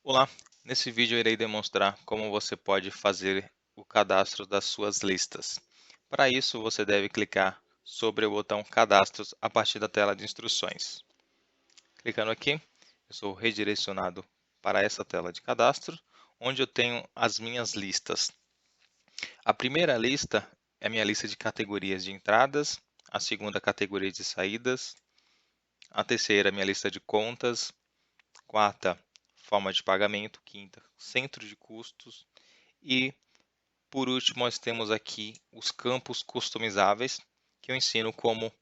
Olá, nesse vídeo eu irei demonstrar como você pode fazer o cadastro das suas listas. Para isso, você deve clicar sobre o botão Cadastros a partir da tela de instruções. Clicando aqui, eu sou redirecionado para essa tela de cadastro, onde eu tenho as minhas listas. A primeira lista é a minha lista de categorias de entradas, a segunda categoria de saídas, a terceira minha lista de contas, quarta, forma de pagamento, quinta, centro de custos e, por último, nós temos aqui os campos customizáveis, que eu ensino como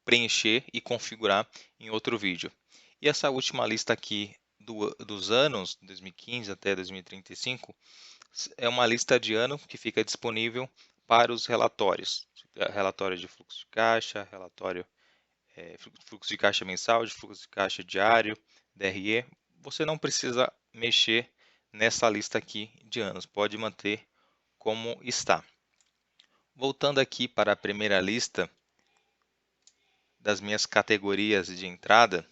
preencher e configurar em outro vídeo. E essa última lista aqui dos anos, 2015 até 2035, é uma lista de ano que fica disponível para os relatórios. Relatório de fluxo de caixa, relatório fluxo de caixa mensal, de fluxo de caixa diário, DRE. Você não precisa mexer nessa lista aqui de anos, pode manter como está. Voltando aqui para a primeira lista das minhas categorias de entrada,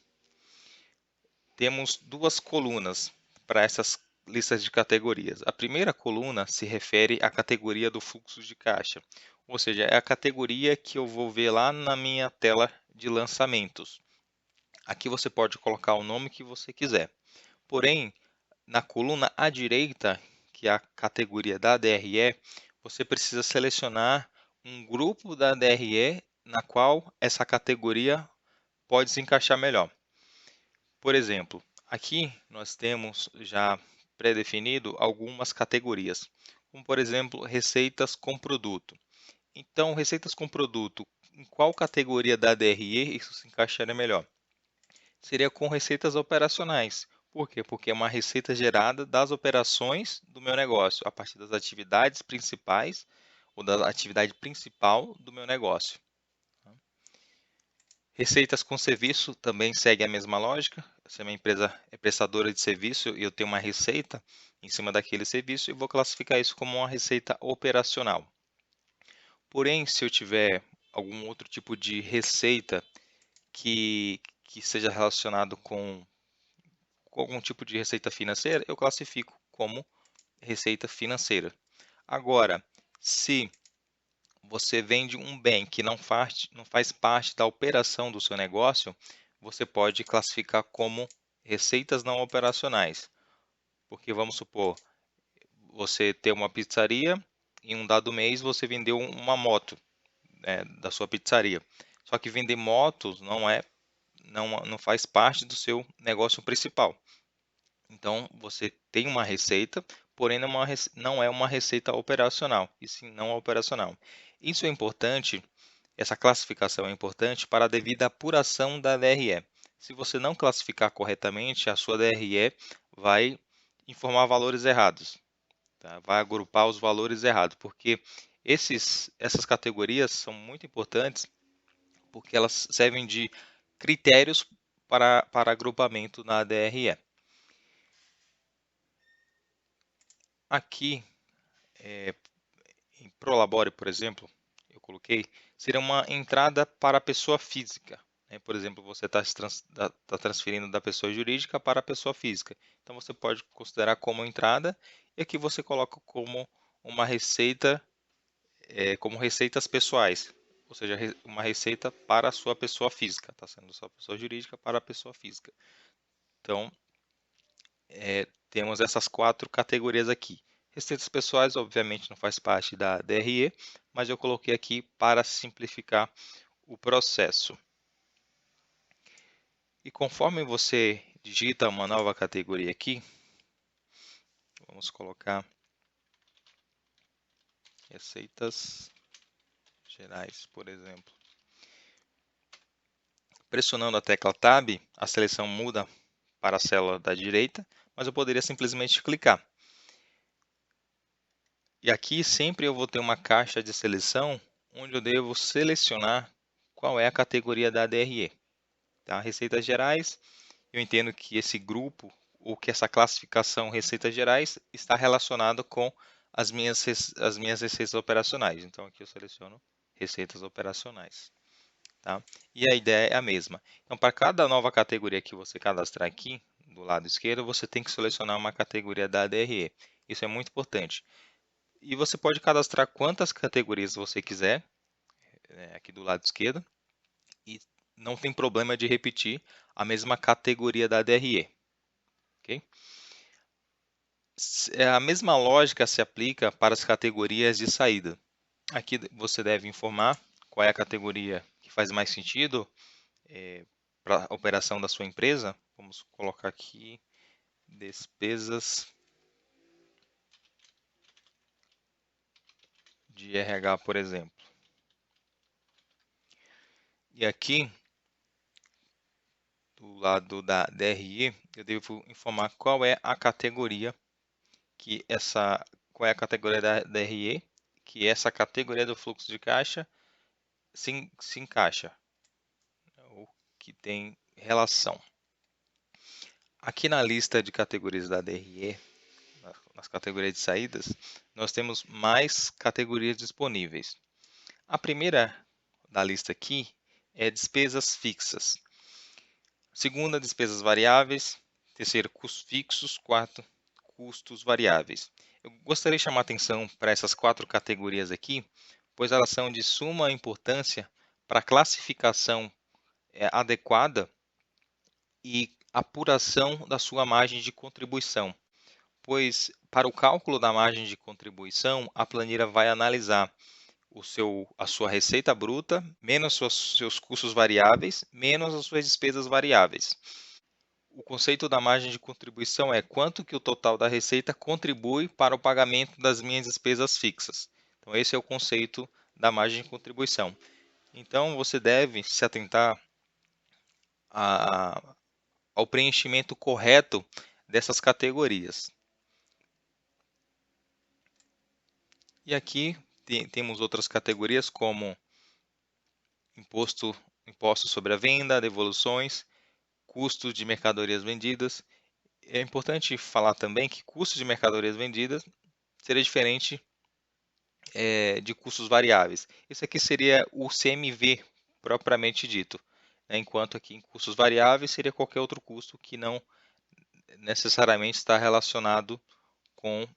temos duas colunas para essas listas de categorias. A primeira coluna se refere à categoria do fluxo de caixa, ou seja, é a categoria que eu vou ver lá na minha tela de lançamentos. Aqui você pode colocar o nome que você quiser. Porém, na coluna à direita, que é a categoria da DRE, você precisa selecionar um grupo da DRE na qual essa categoria pode se encaixar melhor. Por exemplo, aqui nós temos já pré-definido algumas categorias, como por exemplo, receitas com produto. Então, receitas com produto, em qual categoria da DRE isso se encaixaria melhor? Seria com receitas operacionais. Por quê? Porque é uma receita gerada das operações do meu negócio, a partir das atividades principais ou da atividade principal do meu negócio. Receitas com serviço também segue a mesma lógica. Se a minha empresa é prestadora de serviço e eu tenho uma receita em cima daquele serviço, eu vou classificar isso como uma receita operacional. Porém, se eu tiver algum outro tipo de receita que seja relacionado com algum tipo de receita financeira, eu classifico como receita financeira. Agora, se você vende um bem que não faz parte da operação do seu negócio, você pode classificar como receitas não operacionais. Porque vamos supor, você tem uma pizzaria, em um dado mês você vendeu uma moto, né, da sua pizzaria. Só que vender motos não faz parte do seu negócio principal. Então, você tem uma receita, porém não é uma receita operacional, e sim não operacional. Isso é importante, essa classificação é importante para a devida apuração da DRE. Se você não classificar corretamente, a sua DRE vai informar valores errados, tá? Vai agrupar os valores errados, porque essas categorias são muito importantes, porque elas servem de critérios para agrupamento na DRE. Aqui, em Prolabore, por exemplo, eu coloquei, seria uma entrada para a pessoa física, né? Por exemplo, você está transferindo da pessoa jurídica para a pessoa física. Então, você pode considerar como entrada e aqui você coloca como uma receita, como receitas pessoais, ou seja, uma receita para a sua pessoa física, está sendo sua pessoa jurídica para a pessoa física. Então, temos essas quatro categorias aqui. Receitas pessoais, obviamente, não faz parte da DRE, mas eu coloquei aqui para simplificar o processo. E conforme você digita uma nova categoria aqui, vamos colocar receitas gerais, por exemplo. Pressionando a tecla Tab, a seleção muda para a célula da direita, mas eu poderia simplesmente clicar. E aqui sempre eu vou ter uma caixa de seleção onde eu devo selecionar qual é a categoria da DRE. Tá? Receitas gerais, eu entendo que esse grupo ou que essa classificação receitas gerais está relacionado com as minhas receitas operacionais. Então aqui eu seleciono receitas operacionais. Tá? E a ideia é a mesma. Então para cada nova categoria que você cadastrar aqui do lado esquerdo, você tem que selecionar uma categoria da DRE. Isso é muito importante. E você pode cadastrar quantas categorias você quiser, aqui do lado esquerdo, e não tem problema de repetir a mesma categoria da DRE. Okay? A mesma lógica se aplica para as categorias de saída. Aqui você deve informar qual é a categoria que faz mais sentido para a operação da sua empresa. Vamos colocar aqui despesas de RH, por exemplo. E aqui, do lado da DRE, eu devo informar qual é a categoria qual é a categoria da DRE que essa categoria do fluxo de caixa se encaixa, ou que tem relação. Aqui na lista de categorias da DRE, nas categorias de saídas, nós temos mais categorias disponíveis. A primeira da lista aqui é despesas fixas. Segunda, despesas variáveis. Terceiro, custos fixos. Quarto, custos variáveis. Eu gostaria de chamar a atenção para essas 4 categorias aqui, pois elas são de suma importância para a classificação adequada e apuração da sua margem de contribuição. Pois, para o cálculo da margem de contribuição, a planilha vai analisar a sua receita bruta, menos seus custos variáveis, menos as suas despesas variáveis. O conceito da margem de contribuição é quanto que o total da receita contribui para o pagamento das minhas despesas fixas. Então, esse é o conceito da margem de contribuição. Então, você deve se atentar ao preenchimento correto dessas categorias. E aqui temos outras categorias como imposto sobre a venda, devoluções, custos de mercadorias vendidas. É importante falar também que custo de mercadorias vendidas seria diferente de custos variáveis. Isso aqui seria o CMV propriamente dito, né? Enquanto aqui em custos variáveis seria qualquer outro custo que não necessariamente está relacionado com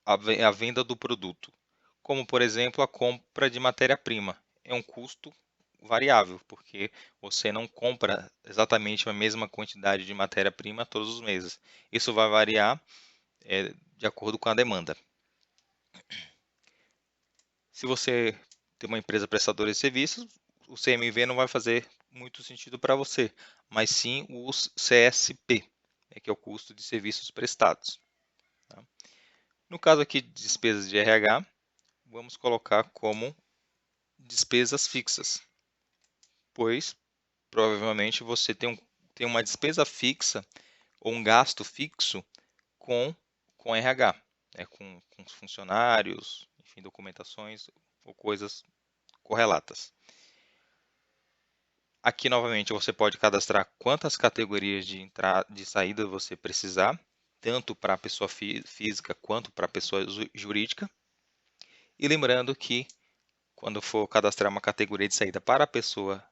a venda do produto, como por exemplo a compra de matéria-prima. É um custo variável, porque você não compra exatamente a mesma quantidade de matéria-prima todos os meses. Isso vai variar de acordo com a demanda. Se você tem uma empresa prestadora de serviços, o CMV não vai fazer muito sentido para você, mas sim o CSP, que é o custo de serviços prestados. Tá? No caso aqui de despesas de RH, vamos colocar como despesas fixas, pois provavelmente você tem uma despesa fixa ou um gasto fixo com RH, com os funcionários, enfim, documentações ou coisas correlatas. Aqui novamente você pode cadastrar quantas categorias de saída você precisar, tanto para a pessoa física quanto para a pessoa jurídica. E lembrando que quando for cadastrar uma categoria de saída para a pessoa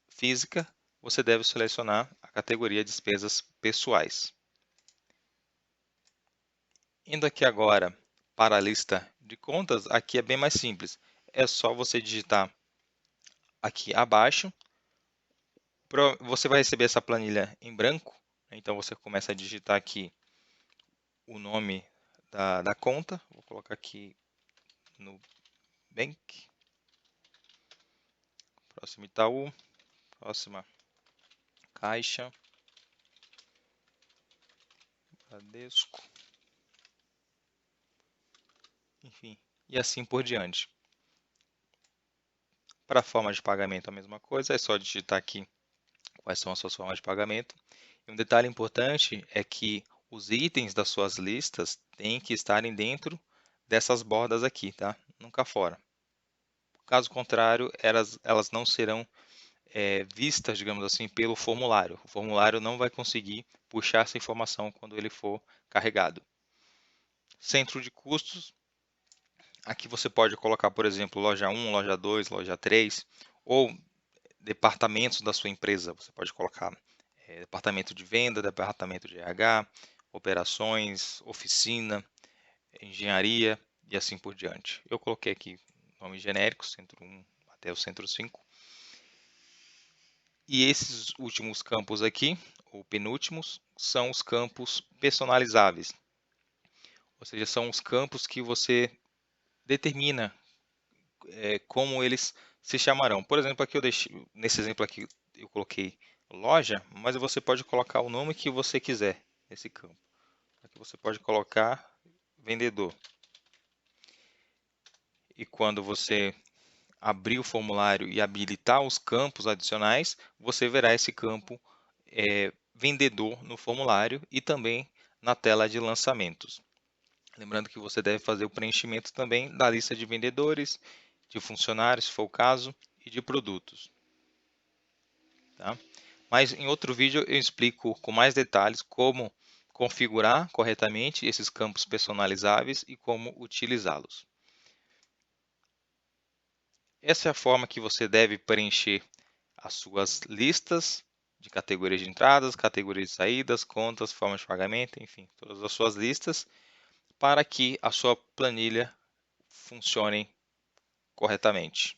física, você deve selecionar a categoria despesas pessoais. Indo aqui agora para a lista de contas, aqui é bem mais simples. É só você digitar aqui abaixo. Você vai receber essa planilha em branco, então você começa a digitar aqui o nome da conta. Vou colocar aqui no Bank, próximo Itaú, próxima Caixa, Bradesco, enfim, e assim por diante. Para a forma de pagamento a mesma coisa, é só digitar aqui quais são as suas formas de pagamento. E um detalhe importante é que os itens das suas listas têm que estarem dentro dessas bordas aqui, tá? Nunca fora. Caso contrário, elas não serão vistas, digamos assim, pelo formulário. O formulário não vai conseguir puxar essa informação quando ele for carregado. Centro de custos. Aqui você pode colocar, por exemplo, loja 1, loja 2, loja 3, ou departamentos da sua empresa. Você pode colocar departamento de venda, departamento de RH, operações, oficina, engenharia e assim por diante. Eu coloquei aqui nomes genéricos, Centro 1 até o Centro 5. E esses últimos campos aqui, ou penúltimos, são os campos personalizáveis. Ou seja, são os campos que você determina como eles se chamarão. Por exemplo, aqui nesse exemplo aqui eu coloquei loja, mas você pode colocar o nome que você quiser nesse campo. Aqui você pode colocar vendedor. E quando você abrir o formulário e habilitar os campos adicionais, você verá esse campo vendedor no formulário e também na tela de lançamentos. Lembrando que você deve fazer o preenchimento também da lista de vendedores, de funcionários, se for o caso, e de produtos. Tá? Mas em outro vídeo eu explico com mais detalhes como configurar corretamente esses campos personalizáveis e como utilizá-los. Essa é a forma que você deve preencher as suas listas de categorias de entradas, categorias de saídas, contas, formas de pagamento, enfim, todas as suas listas, para que a sua planilha funcione corretamente.